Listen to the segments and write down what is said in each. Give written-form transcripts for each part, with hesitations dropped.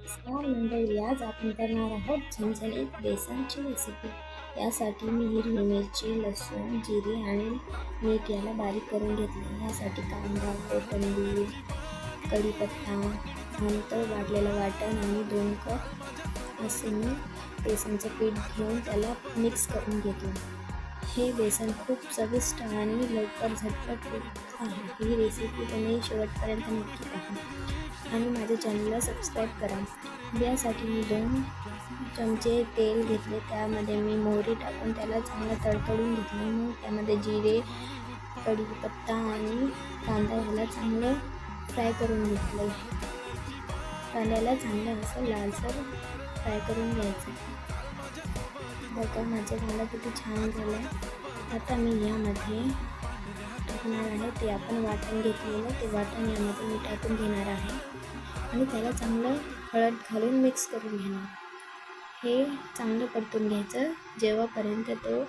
नमस्कार मंडळी, आज आपण करणार आहोत झणझणीत बेसनची रेसिपी. यासाठी मी हिरवी मिरची, लसूण, जिरे आणि मीठ याला बारीक करून घेतले. यासाठी कांदा, कोथिंबीर, कढीपत्ता, नंतर वाटलेलं वाटण आणि 2 कप असे मी बेसनचं पीठ घेऊन त्याला मिक्स करून घेतलं. हे बेसन खूप चविष्ट आणि लवकर झटपट होत आहे. ही रेसिपी तुम्ही शेवटपर्यंत नक्की पहा आणि माझ्या चॅनलला सबस्क्राईब करा. यासाठी मी 2 चमचे तेल घेतले. त्यामध्ये मी मोहरी टाकून त्याला चांगलं तडतडून घेतलं. मग त्यामध्ये जिरे, कढीपत्ता आणि कांदा याला चांगलं फ्राय करून घेतलं. कांद्याला चांगलं असं लालसर फ्राय करून घ्यायचं. बघा माझं कांदा किती छान झालं. आता मी यामध्ये टाकणार आहे ते आपण वाटण घेतलेलं ते वाटण यामध्ये मी टाकून घेणार आहे आणि त्याला चांगलं हळद घालून मिक्स करून घेणार. हे चांगलं परतून घ्यायचं. जेव्हापर्यंत तो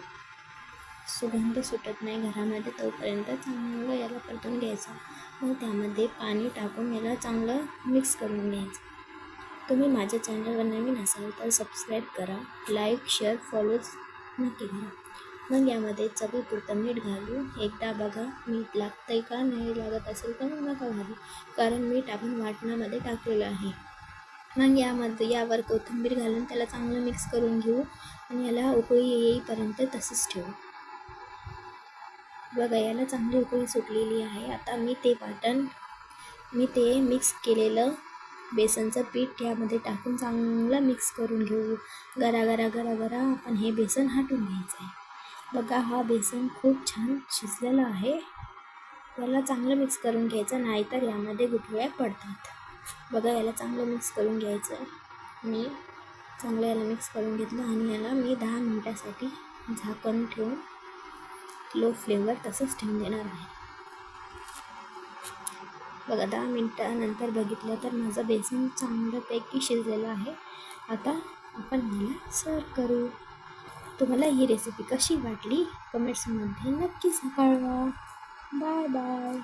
सुगंध सुटत नाही घरामध्ये तोपर्यंत चांगलं याला परतून घ्यायचं. मग त्यामध्ये पाणी टाकून याला चांगलं मिक्स करून घ्यायचं. तुम्ही माझ्या चॅनलवर नवीन असाल तर सबस्क्राईब करा, लाईक, शेअर, फॉलोज नक्की करा. मग यामध्ये चवीपुरतं मीठ घालू. एकदा बघा मीठ लागतंय का, नाही लागत असेल तर मग नका घालू, कारण मीठ आपण वाटणामध्ये टाकलेलं आहे. मग यावर कोथिंबीर घालून त्याला चांगलं मिक्स करून घेऊ आणि याला उकळी येईपर्यंत तसंच ठेवू. बघा याला चांगली उकळी सुटलेली आहे. आता मी ते मिक्स केलेलं बेसनचं पीठ यामध्ये टाकून चांगलं मिक्स करून घेऊ. गरा आपण हे बेसन हटून घ्यायचं आहे. बघा हा बेसन खूप छान शिजलेलं आहे. याला चांगलं मिक्स करून घ्यायचं, नाहीतर यामध्ये गुठळ्या पडतात. बघा याला चांगलं मिक्स करून घ्यायचं. मी चांगलं याला मिक्स करून घेतलं आणि याला मी 10 मिनिटासाठी झाकण ठेवून लो फ्लेमवर तसंच ठेवून देणार आहे. बघा 10 मिनिटानंतर बघितलं तर माझं बेसन चांगल्यापैकी शिजलेलं आहे. आता आपण याला सर्व करू. तुम्हाला ही रेसिपी कशी वाटली कमेंट्समध्ये नक्कीच कळवा. Bye bye.